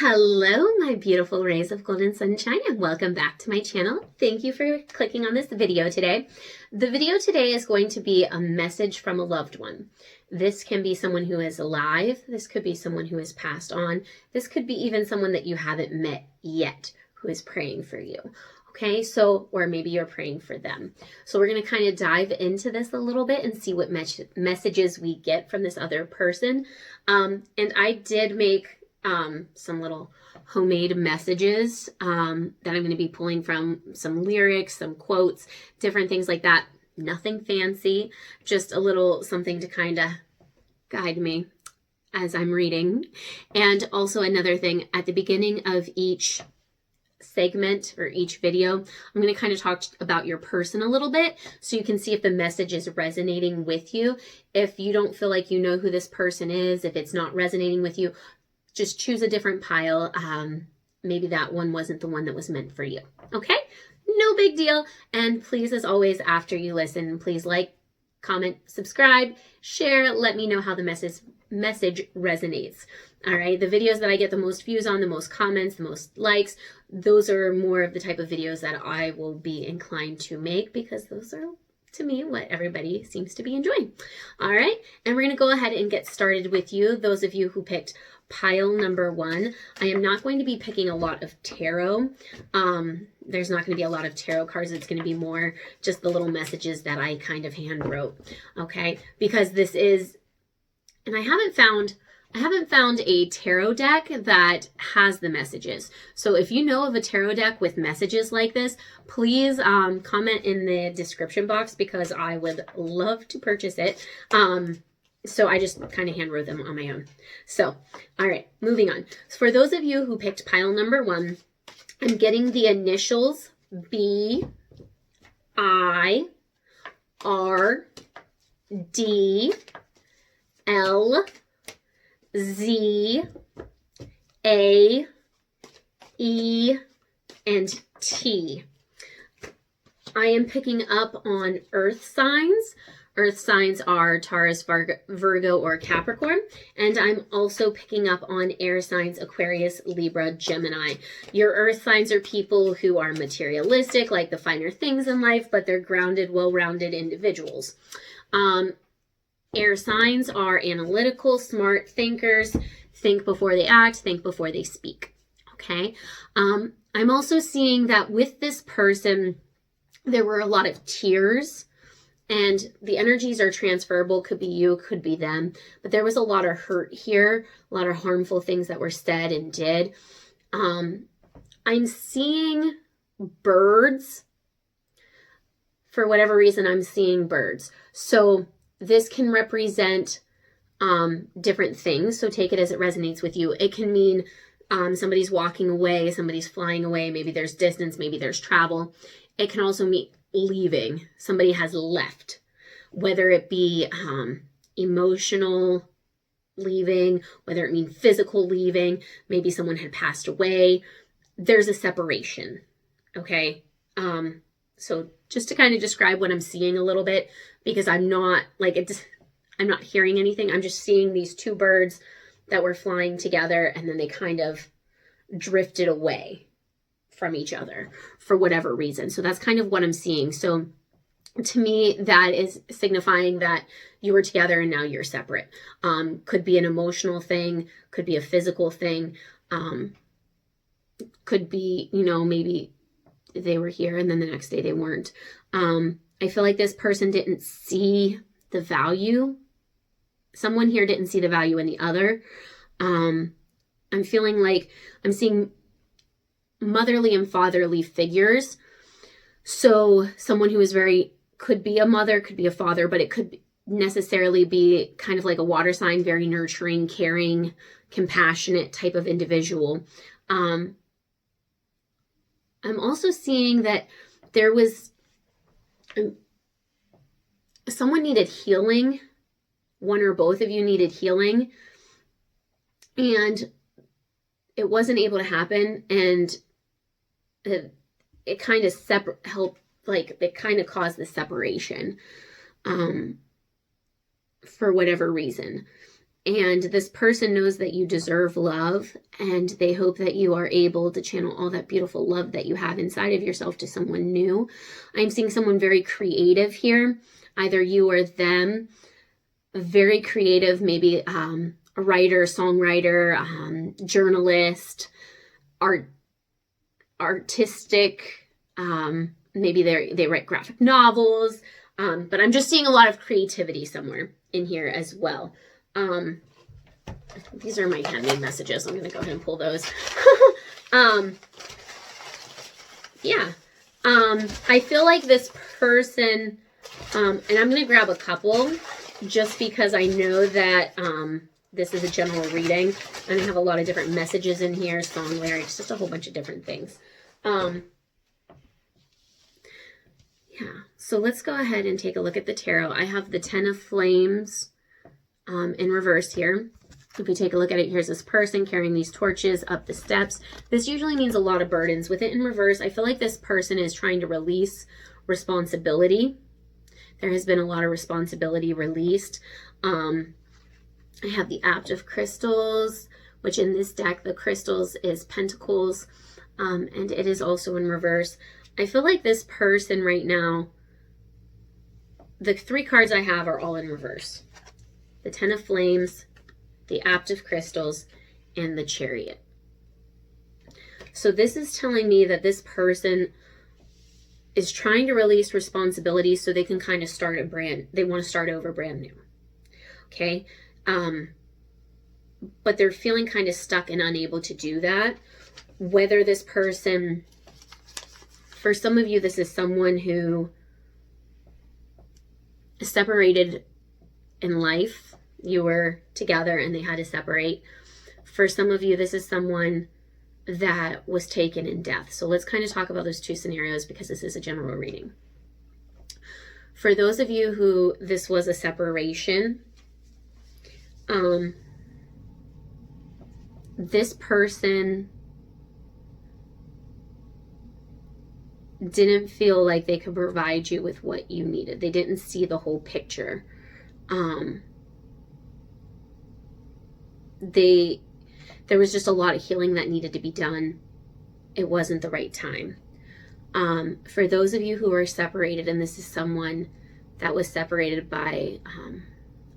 Hello, my beautiful rays of golden sunshine, and welcome back to my channel. Thank you for clicking on this video today. The video today is going to be a message from a loved one. This can be someone who is alive. This could be someone who has passed on. This could be even someone that you haven't met yet who is praying for you. Okay, or maybe you're praying for them. So we're going to kind of dive into this a little bit and see what messages we get from this other person. And I did make some little homemade messages that I'm going to be pulling from some lyrics, some quotes, different things like that. Nothing fancy, just a little something to kind of guide me as I'm reading. And also another thing, at the beginning of each segment or each video, I'm going to kind of talk about your person a little bit so you can see if the message is resonating with you. If you don't feel like you know who this person is, if it's not resonating with you, just choose a different pile. Maybe that one wasn't the one that was meant for you. Okay? No big deal. And please, as always, after you listen, please like, comment, subscribe, share. Let me know how the message resonates. All right? The videos that I get the most views on, the most comments, the most likes, those are more of the type of videos that I will be inclined to make because those are, to me, what everybody seems to be enjoying. All right? And we're going to go ahead and get started with you. Those of you who picked pile number 1. I am not going to be picking a lot of tarot. There's not going to be a lot of tarot cards. It's going to be more just the little messages that I kind of hand wrote. Okay? Because this is, and I haven't found a tarot deck that has the messages. So if you know of a tarot deck with messages like this, please comment in the description box because I would love to purchase it. So I just kind of hand wrote them on my own. So, all right, moving on. So for those of you who picked pile number 1, I'm getting the initials B, I, R, D, L, Z, A, E, and T. I am picking up on earth signs. Earth signs are Taurus, Virgo, or Capricorn. And I'm also picking up on air signs, Aquarius, Libra, Gemini. Your earth signs are people who are materialistic, like the finer things in life, but they're grounded, well-rounded individuals. Air signs are analytical, smart thinkers, think before they act, think before they speak. Okay. I'm also seeing that with this person, there were a lot of tears. And the energies are transferable. Could be you, could be them. But there was a lot of hurt here, a lot of harmful things that were said and did. I'm seeing birds. For whatever reason, I'm seeing birds. So this can represent different things. So take it as it resonates with you. It can mean somebody's walking away, somebody's flying away. Maybe there's distance, maybe there's travel. It can also mean leaving. Somebody has left, whether it be emotional leaving, whether it mean physical leaving, maybe someone had passed away. There's a separation. Okay. So just to kind of describe what I'm seeing a little bit, because I'm not hearing anything. I'm just seeing these two birds that were flying together and then they kind of drifted away from each other for whatever reason. So that's kind of what I'm seeing. So to me, that is signifying that you were together and now you're separate. Could be an emotional thing, could be a physical thing, could be, maybe they were here and then the next day they weren't. I feel like this person didn't see the value. Someone here didn't see the value in the other. I'm feeling like I'm seeing motherly and fatherly figures. So someone who is could be a mother, could be a father, but it could necessarily be kind of like a water sign, very nurturing, caring, compassionate type of individual. I'm also seeing that there was someone needed healing. One or both of you needed healing. And it wasn't able to happen. And it kind of it kind of caused the separation for whatever reason. And this person knows that you deserve love, and they hope that you are able to channel all that beautiful love that you have inside of yourself to someone new. I'm seeing someone very creative here, either you or them. Very creative, maybe a writer, songwriter, journalist, artistic, maybe they write graphic novels, but I'm just seeing a lot of creativity somewhere in here as well. These are my handmade messages. I'm going to go ahead and pull those. Yeah. I feel like this person, and I'm going to grab a couple just because I know that this is a general reading and I have a lot of different messages in here, song lyrics, just a whole bunch of different things. Yeah, so let's go ahead and take a look at the tarot. I have the Ten of Flames in reverse here. If we take a look at it, here's this person carrying these torches up the steps. This usually means a lot of burdens. With it in reverse, I feel like this person is trying to release responsibility. There has been a lot of responsibility released. I have the Apt of Crystals, which in this deck, the crystals is Pentacles, and it is also in reverse. I feel like this person right now, the three cards I have are all in reverse. The Ten of Flames, the Apt of Crystals, and the Chariot. So this is telling me that this person is trying to release responsibility so they can kind of start they want to start over brand new. Okay. But they're feeling kind of stuck and unable to do that. Whether this person, for some of you, this is someone who is separated in life. You were together and they had to separate. For some of you, this is someone that was taken in death. So let's kind of talk about those two scenarios because this is a general reading. For those of you who this was a separation, this person didn't feel like they could provide you with what you needed. They didn't see the whole picture. There was just a lot of healing that needed to be done. It wasn't the right time. For those of you who are separated, and this is someone that was separated by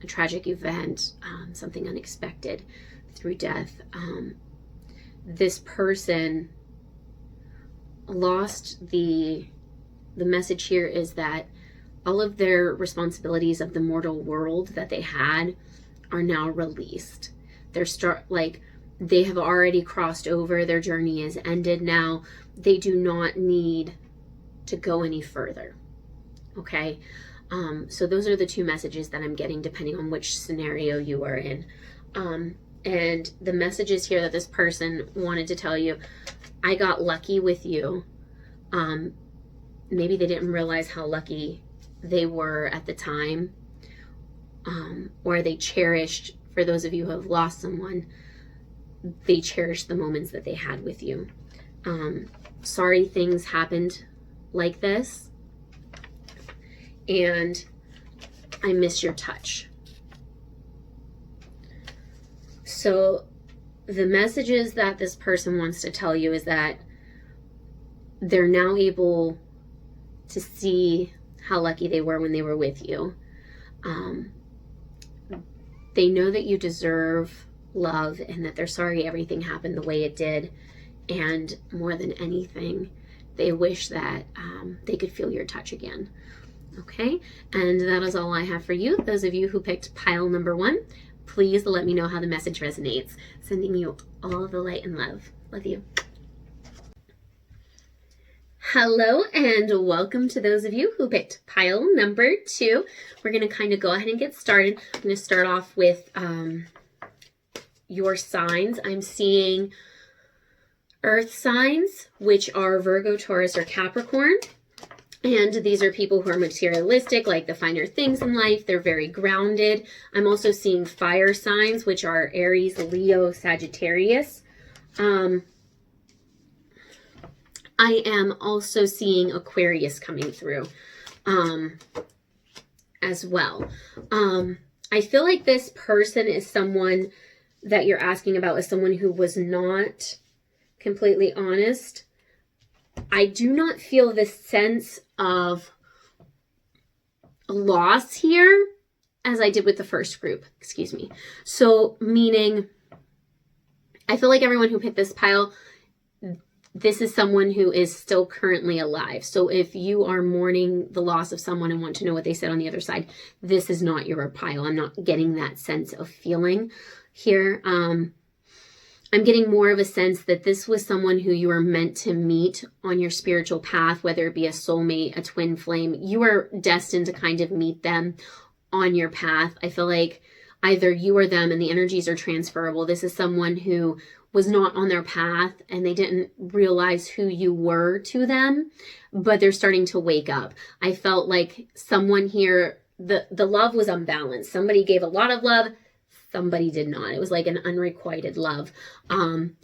a tragic event, something unexpected through death, this person lost the message here is that all of their responsibilities of the mortal world that they had are now released. They have already crossed over. Their journey is ended now. They do not need to go any further. Okay. So those are the two messages that I'm getting depending on which scenario you are in. And the messages here that this person wanted to tell you, I got lucky with you. Maybe they didn't realize how lucky they were at the time. Or they cherished, for those of you who have lost someone, they cherished the moments that they had with you. Sorry things happened like this. And I miss your touch. So the messages that this person wants to tell you is that they're now able to see how lucky they were when they were with you. They know that you deserve love and that they're sorry everything happened the way it did. And more than anything, they wish that they could feel your touch again. Okay, and that is all I have for you. Those of you who picked pile number 1, please let me know how the message resonates. Sending you all the light and love. Love you. Hello and welcome to those of you who picked pile number 2. We're going to kind of go ahead and get started. I'm going to start off with your signs. I'm seeing earth signs, which are Virgo, Taurus, or Capricorn. And these are people who are materialistic, like the finer things in life. They're very grounded. I'm also seeing fire signs, which are Aries, Leo, Sagittarius. I am also seeing Aquarius coming through as well. I feel like this person is someone that you're asking about is someone who was not completely honest. I do not feel this sense of loss here as I did with the first group, excuse me. So meaning, I feel like everyone who picked this pile, this is someone who is still currently alive. So if you are mourning the loss of someone and want to know what they said on the other side, this is not your pile. I'm not getting that sense of feeling here. I'm getting more of a sense that this was someone who you were meant to meet on your spiritual path, whether it be a soulmate, a twin flame. You are destined to kind of meet them on your path. I feel like either you or them, and the energies are transferable. This is someone who was not on their path and they didn't realize who you were to them, but they're starting to wake up. I felt like someone here, the love was unbalanced. Somebody gave a lot of love, somebody did not. It was like an unrequited love. I'm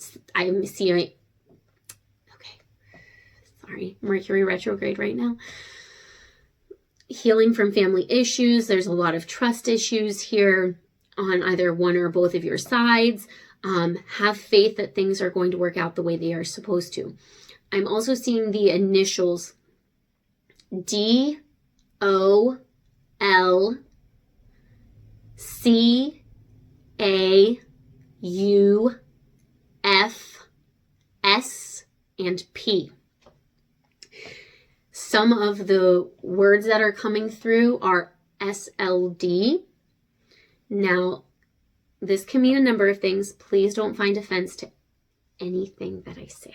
seeing, okay, sorry, Mercury retrograde right now. Healing from family issues. There's a lot of trust issues here on either one or both of your sides. Have faith that things are going to work out the way they are supposed to. I'm also seeing the initials DOLCAUFS and P. Some of the words that are coming through are SLD. Now, this can mean a number of things. Please don't find offense to anything that I say,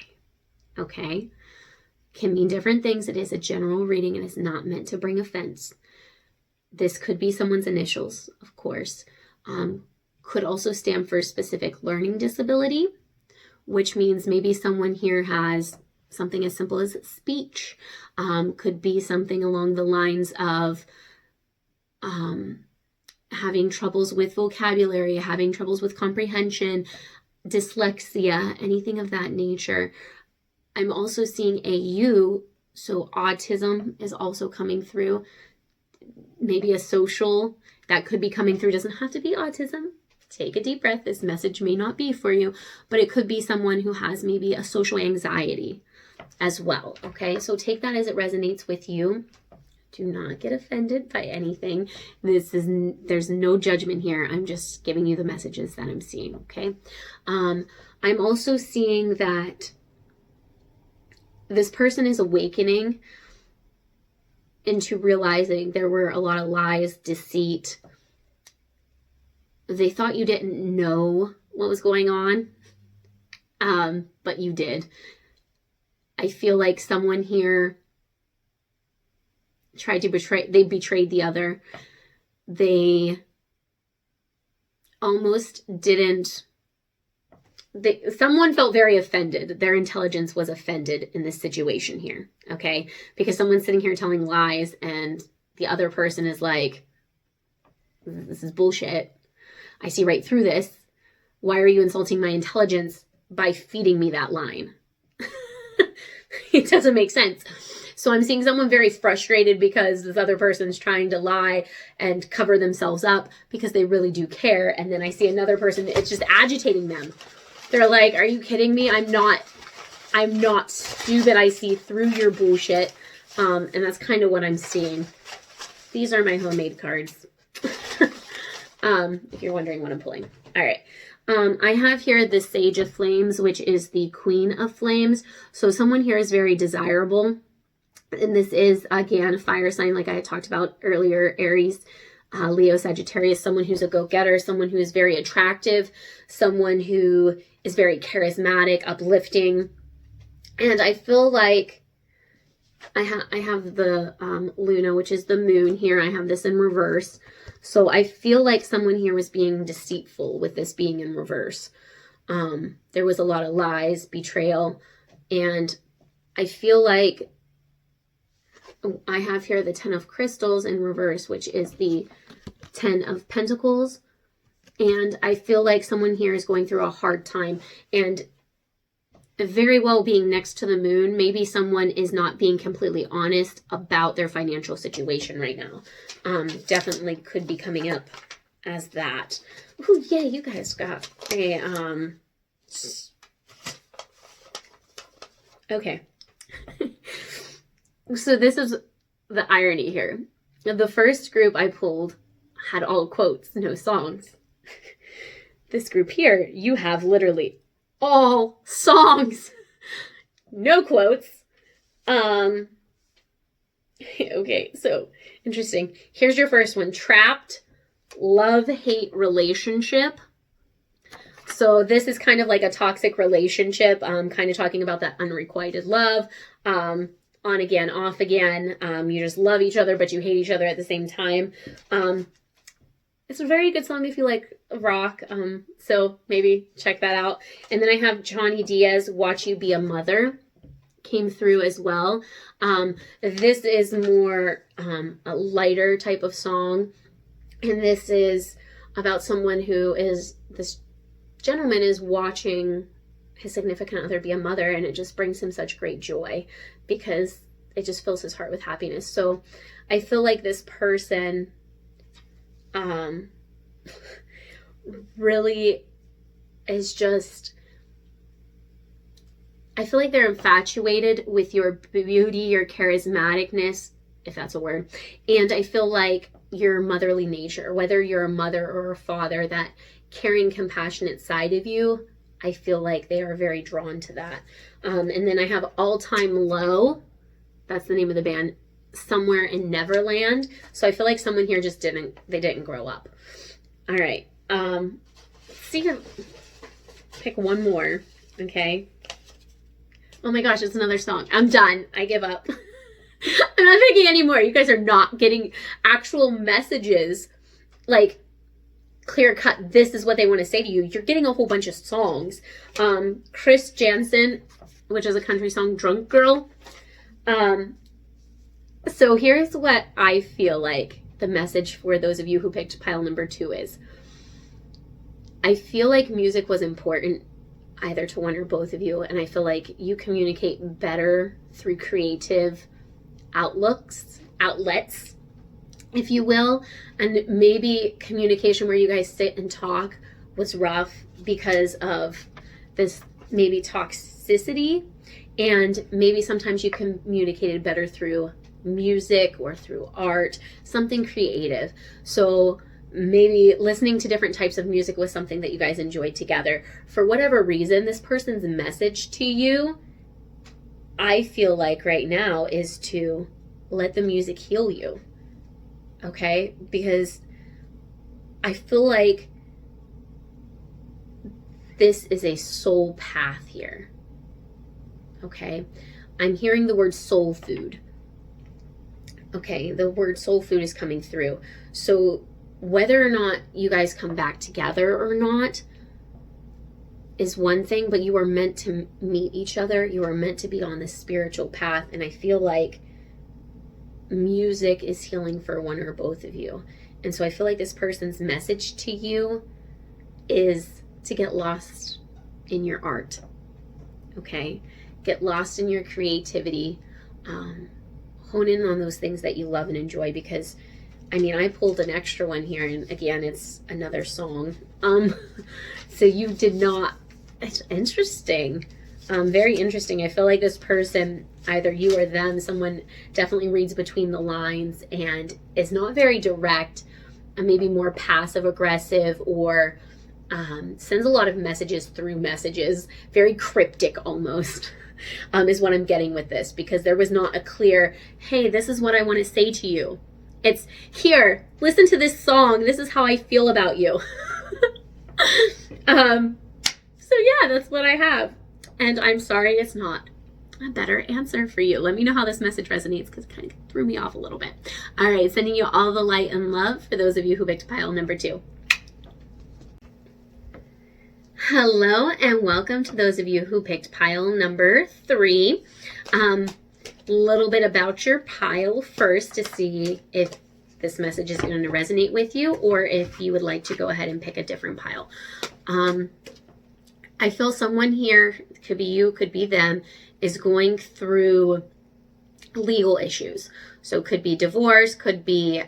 okay? Can mean different things. It is a general reading and is not meant to bring offense. This could be someone's initials, of course. Could also stand for a specific learning disability, which means maybe someone here has something as simple as speech. Could be something along the lines of having troubles with vocabulary, having troubles with comprehension, dyslexia, anything of that nature. I'm also seeing AU, so autism is also coming through. Maybe a social that could be coming through. Doesn't have to be autism. Take a deep breath. This message may not be for you, but it could be someone who has maybe a social anxiety as well. Okay, so take that as it resonates with you. Do not get offended by anything. There's no judgment here. I'm just giving you the messages that I'm seeing, okay? I'm also seeing that this person is awakening into realizing there were a lot of lies, deceit. They thought you didn't know what was going on, but you did. I feel like someone here tried to they betrayed the other. They almost didn't, someone felt very offended. Their intelligence was offended in this situation here, okay? Because someone's sitting here telling lies and the other person is like, this is bullshit. I see right through this. Why are you insulting my intelligence by feeding me that line? It doesn't make sense. So I'm seeing someone very frustrated because this other person's trying to lie and cover themselves up because they really do care. And then I see another person, it's just agitating them. They're like, are you kidding me? I'm not stupid. I see through your bullshit. And that's kind of what I'm seeing. These are my homemade cards. If you're wondering what I'm pulling. All right. I have here the Sage of Flames, which is the Queen of Flames. So someone here is very desirable. And this is, again, a fire sign like I had talked about earlier, Aries, Leo, Sagittarius, someone who's a go-getter, someone who is very attractive, someone who is very charismatic, uplifting. And I feel like I have the Luna, which is the moon here. I have this in reverse. So I feel like someone here was being deceitful with this being in reverse. There was a lot of lies, betrayal, and I feel like I have here the 10 of Crystals in reverse, which is the 10 of Pentacles. And I feel like someone here is going through a hard time and very well being next to the moon. Maybe someone is not being completely honest about their financial situation right now. Definitely could be coming up as that. Oh, yeah, you guys got a, okay. So this is the irony here. The first group I pulled had all quotes, no songs. This group here, you have literally all songs, no quotes. Okay, so interesting. Here's your first one. Trapped, love-hate relationship. So this is kind of like a toxic relationship, kind of talking about that unrequited love, on again, off again. You just love each other, but you hate each other at the same time. It's a very good song if you like rock, so maybe check that out. And then I have Johnny Diaz, Watch You Be a Mother, came through as well. This is more a lighter type of song, and this is about someone who is, this gentleman is watching his significant other be a mother, and it just brings him such great joy because it just fills his heart with happiness. So I feel like this person really is just, I feel like they're infatuated with your beauty, your charismaticness, if that's a word. And I feel like your motherly nature, whether you're a mother or a father, that caring, compassionate side of you, I feel like they are very drawn to that. And then I have All Time Low. That's the name of the band. Somewhere in Neverland. So I feel like someone here just didn't grow up. All right. Let's see here. Pick one more. Okay. Oh my gosh, it's another song. I'm done. I give up. I'm not picking anymore. You guys are not getting actual messages, like clear cut. This is what they want to say to you. You're getting a whole bunch of songs. Chris Jansen, which is a country song, Drunk Girl. So here's what I feel like the message for those of you who picked pile number 2 is. I feel like music was important either to one or both of you, and I feel like you communicate better through creative outlets, if you will, and maybe communication where you guys sit and talk was rough because of this maybe toxicity, and maybe sometimes you communicated better through music or through art, something creative. So maybe listening to different types of music was something that you guys enjoyed together. For whatever reason, this person's message to you, I feel like right now, is to let the music heal you. Okay? Because I feel like this is a soul path here. Okay? I'm hearing the word soul food. Okay, the word soul food is coming through. So whether or not you guys come back together or not is one thing, but you are meant to meet each other. You are meant to be on this spiritual path. And I feel like music is healing for one or both of you. And so I feel like this person's message to you is to get lost in your art. Okay? Get lost in your creativity. Hone in on those things that you love and enjoy, because I mean, I pulled an extra one here, and again, it's another song. So you did not, it's interesting. Very interesting. I feel like this person, either you or them, someone definitely reads between the lines and is not very direct, and maybe more passive aggressive, or sends a lot of messages through messages, very cryptic almost. Is what I'm getting with this, because there was not a clear, hey, this is what I want to say to you. It's, here, listen to this song. This is how I feel about you. So yeah, that's what I have. And I'm sorry it's not a better answer for you. Let me know how this message resonates, because it kind of threw me off a little bit. All right, sending you all the light and love for those of you who picked pile number 2. Hello and welcome to those of you who picked pile number 3. A little bit about your pile first to see if this message is going to resonate with you, or if you would like to go ahead and pick a different pile. I feel someone here, could be you, could be them, is going through legal issues. So it could be divorce, could be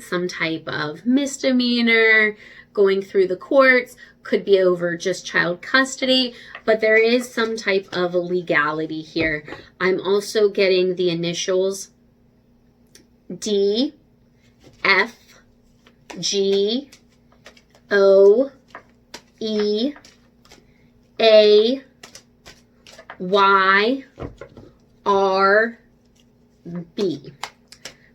some type of misdemeanor going through the courts, could be over just child custody, but there is some type of legality here. I'm also getting the initials D, F, G, O, E, A, Y, R, B.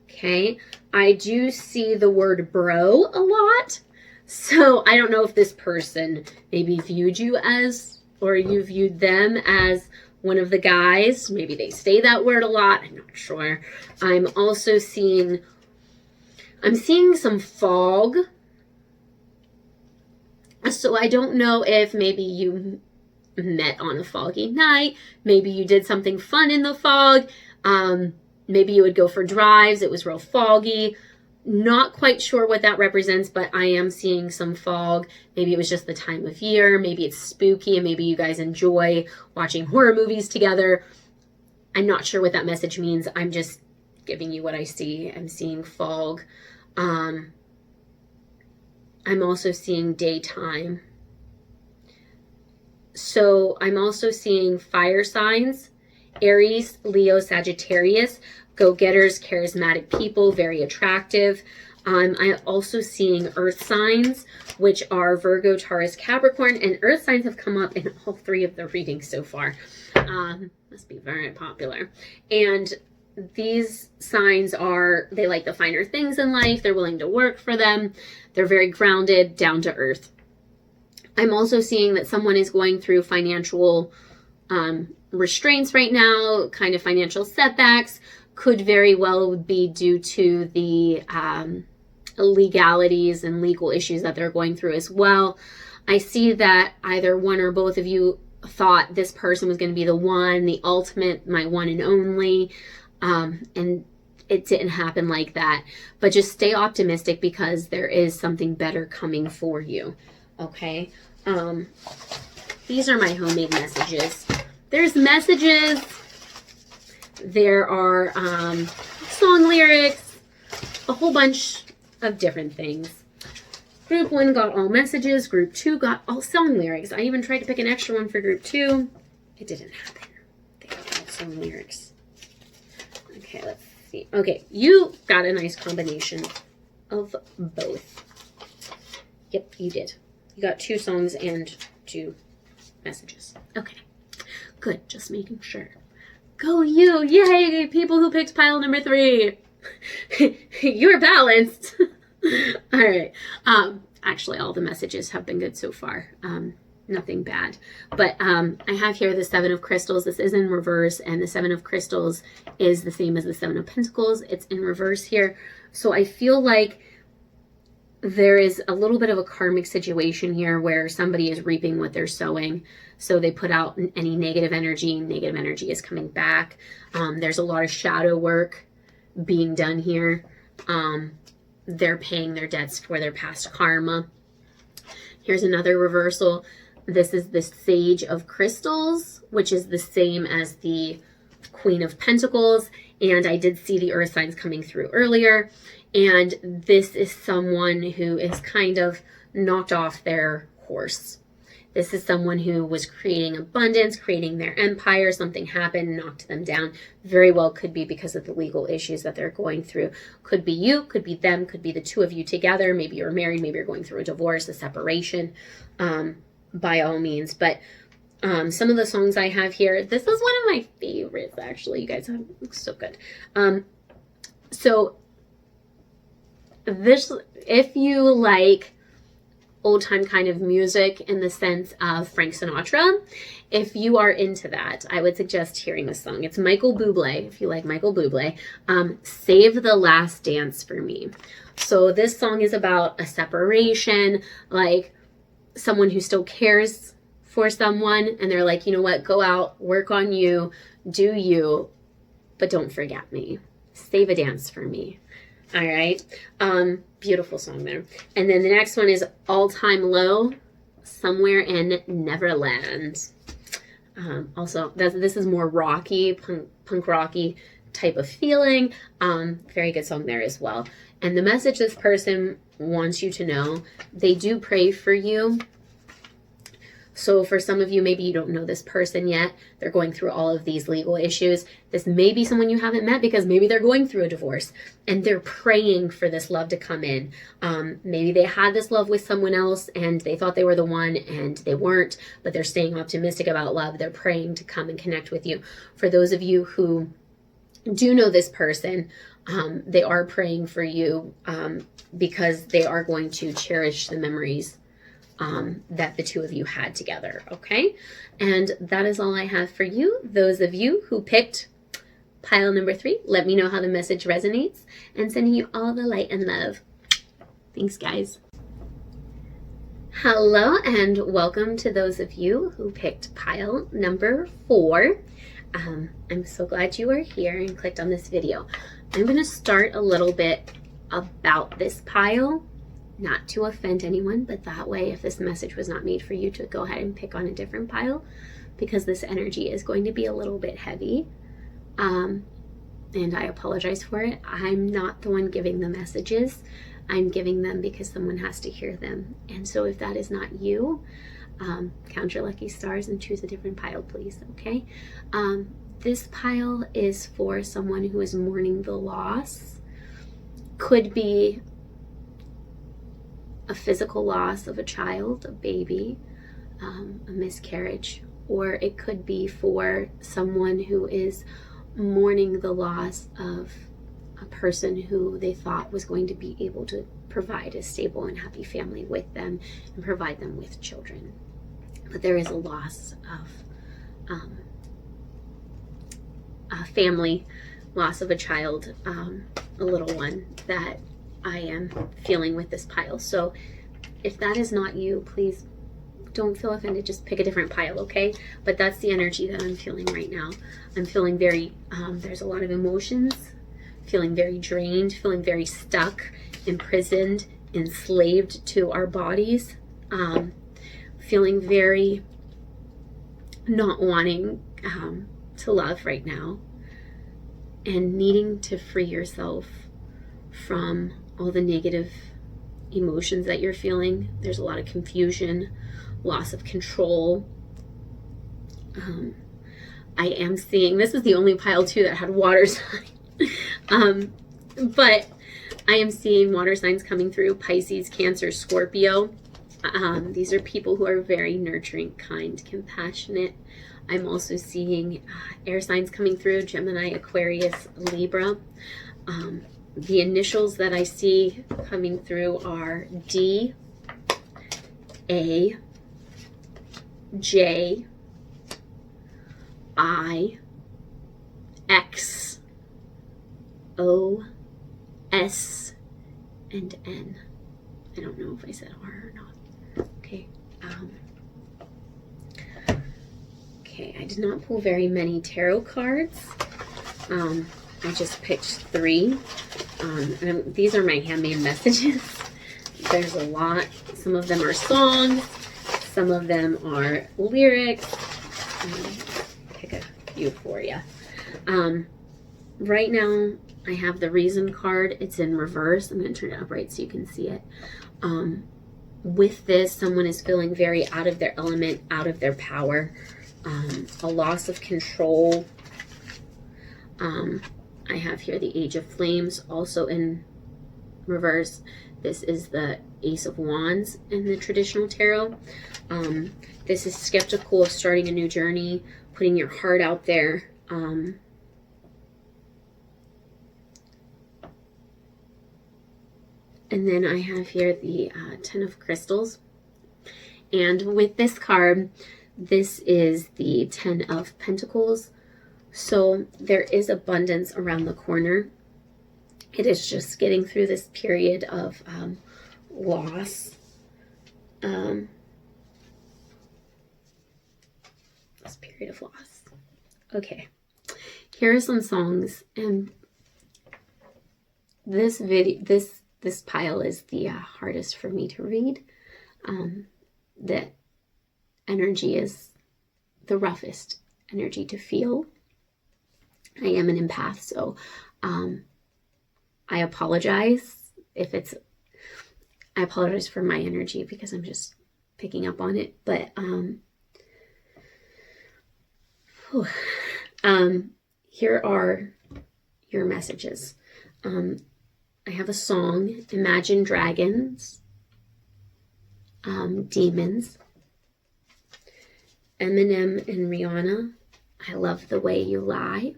Okay, I do see the word bro a lot. So I don't know if this person maybe viewed you as, or you viewed them as one of the guys. Maybe they say that word a lot. I'm not sure. I'm also seeing some fog. So I don't know if maybe you met on a foggy night. Maybe you did something fun in the fog. Maybe you would go for drives. It was real foggy. Not quite sure what that represents, but I am seeing some fog. Maybe it was just the time of year. Maybe it's spooky and maybe you guys enjoy watching horror movies together. I'm not sure what that message means. I'm just giving you what I see. I'm seeing fog. I'm also seeing daytime. So I'm also seeing fire signs, Aries, Leo, Sagittarius, go-getters, charismatic people, very attractive. I'm also seeing earth signs, which are Virgo, Taurus, Capricorn, and earth signs have come up in all three of the readings so far. Must be very popular. And these signs they like the finer things in life. They're willing to work for them. They're very grounded, down to earth. I'm also seeing that someone is going through financial restraints right now, kind of financial setbacks. Could very well be due to the legalities and legal issues that they're going through as well. I see that either one or both of you thought this person was going to be the one, the ultimate, my one and only, and it didn't happen like that. But just stay optimistic because there is something better coming for you, okay? These are my homemade messages. There's messages. There are song lyrics, a whole bunch of different things. Group 1 got all messages. Group 2 got all song lyrics. I even tried to pick an extra one for Group 2. It didn't happen. They got all song lyrics. Okay, let's see. Okay, you got a nice combination of both. Yep, you did. You got 2 songs and 2 messages. Okay, good. Just making sure. Go you! Yay! People who picked pile number 3. You're balanced. All right. Actually, all the messages have been good so far. Nothing bad. But I have here the 7 of Crystals. This is in reverse, and the 7 of Crystals is the same as the 7 of Pentacles. It's in reverse here. So I feel like there is a little bit of a karmic situation here where somebody is reaping what they're sowing. So they put out any negative energy. Negative energy is coming back. There's a lot of shadow work being done here. They're paying their debts for their past karma. Here's another reversal. This is the Sage of Crystals, which is the same as the Queen of Pentacles. And I did see the earth signs coming through earlier. And this is someone who is kind of knocked off their horse. This is someone who was creating abundance, creating their empire. Something happened, knocked them down. Very well could be because of the legal issues that they're going through. Could be you, could be them, could be the two of you together. Maybe you're married, maybe you're going through a divorce, a separation, by all means. But some of the songs I have here, this is one of my favorites, actually. You guys look so good. So this, if you like old time kind of music in the sense of Frank Sinatra, if you are into that, I would suggest hearing this song. It's Michael Bublé. If you like Michael Bublé, Save the Last Dance for Me. So this song is about a separation, like someone who still cares for someone, and they're like, you know what, go out, work on you, do you, but don't forget me. Save a dance for me. All right. Beautiful song there. And then the next one is All Time Low, Somewhere in Neverland. Also, this is more rocky, punk rocky type of feeling. Very good song there as well. And the message this person wants you to know, they do pray for you. So for some of you, maybe you don't know this person yet. They're going through all of these legal issues. This may be someone you haven't met because maybe they're going through a divorce and they're praying for this love to come in. Maybe they had this love with someone else and they thought they were the one and they weren't, but they're staying optimistic about love. They're praying to come and connect with you. For those of you who do know this person, they are praying for you because they are going to cherish the memories that the two of you had together, okay? And that is all I have for you. Those of you who picked pile number 3, let me know how the message resonates, and sending you all the light and love. Thanks, guys. Hello, and welcome to those of you who picked pile number 4. I'm so glad you are here and clicked on this video. I'm going to start a little bit about this pile, not to offend anyone, but that way, if this message was not made for you, to go ahead and pick on a different pile, because this energy is going to be a little bit heavy. And I apologize for it. I'm not the one giving the messages. I'm giving them because someone has to hear them. And so if that is not you, count your lucky stars and choose a different pile, please, okay? This pile is for someone who is mourning the loss. Could be a physical loss of a child, a baby, a miscarriage, or it could be for someone who is mourning the loss of a person who they thought was going to be able to provide a stable and happy family with them and provide them with children. But there is a loss of a family, loss of a child, a little one that I am feeling with this pile. So if that is not you, please don't feel offended. Just pick a different pile, okay? But that's the energy that I'm feeling right now. I'm feeling very, there's a lot of emotions, feeling very drained, feeling very stuck, imprisoned, enslaved to our bodies, feeling very not wanting to love right now, and needing to free yourself from all the negative emotions that you're feeling. There's a lot of confusion, loss of control. I am seeing, this is the only pile too that had water sign. But I am seeing water signs coming through: Pisces, Cancer, Scorpio. These are people who are very nurturing, kind, compassionate. I'm also seeing air signs coming through: Gemini, Aquarius, Libra. The initials that I see coming through are D, A, J, I, X, O, S, and N. I don't know if I said R or not. Okay. Okay, I did not pull very many tarot cards. I just picked 3. And these are my handmade messages. There's a lot. Some of them are songs. Some of them are lyrics. Pick a few for you. Right now, I have the Reason card. It's in reverse. I'm going to turn it upright so you can see it. With this, someone is feeling very out of their element, out of their power. A loss of control. I have here the Age of Flames, also in reverse. This is the Ace of Wands in the traditional tarot. This is skeptical of starting a new journey, putting your heart out there. And then I have here the 10 of Crystals. And with this card, this is the 10 of Pentacles. So there is abundance around the corner. It is just getting through this period of loss. This period of loss. Okay, here are some songs, and this pile is the hardest for me to read. The energy is the roughest energy to feel. I am an empath, so I apologize I apologize for my energy because I'm just picking up on it. But here are your messages. I have a song, Imagine Dragons, Demons, Eminem and Rihanna, I Love the Way You Lie.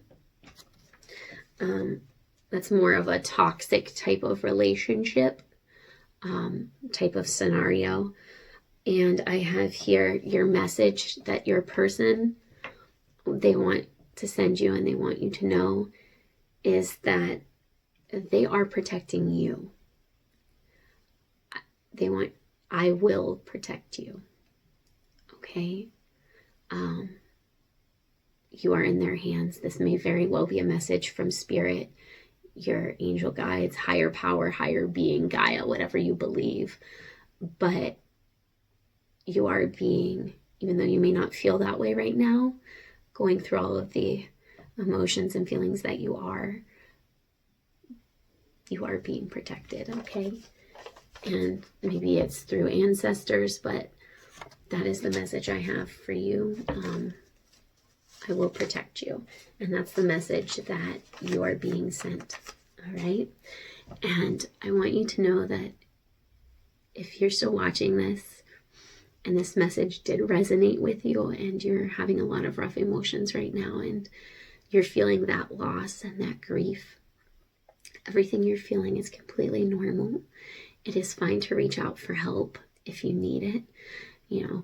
That's more of a toxic type of relationship, type of scenario. And I have here your message that your person, they want to send you and they want you to know is that they are protecting you. They want, I will protect you. Okay? You are in their hands. This may very well be a message from Spirit, your angel guides, higher power, higher being, Gaia, whatever you believe. But you are being, even though you may not feel that way right now, going through all of the emotions and feelings that you are being protected, okay? And maybe it's through ancestors, but that is the message I have for you. I will protect you. And that's the message that you are being sent, all right? And I want you to know that if you're still watching this and this message did resonate with you and you're having a lot of rough emotions right now and you're feeling that loss and that grief, everything you're feeling is completely normal. It is fine to reach out for help if you need it. You know,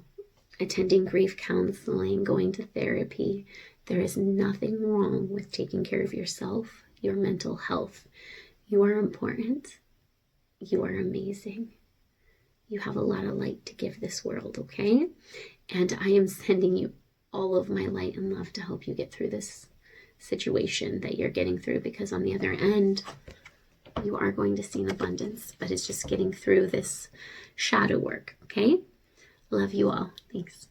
attending grief counseling, going to therapy. There is nothing wrong with taking care of yourself, your mental health. You are important. You are amazing. You have a lot of light to give this world, okay? And I am sending you all of my light and love to help you get through this situation that you're getting through, because on the other end, you are going to see an abundance, but it's just getting through this shadow work, okay? Love you all. Thanks.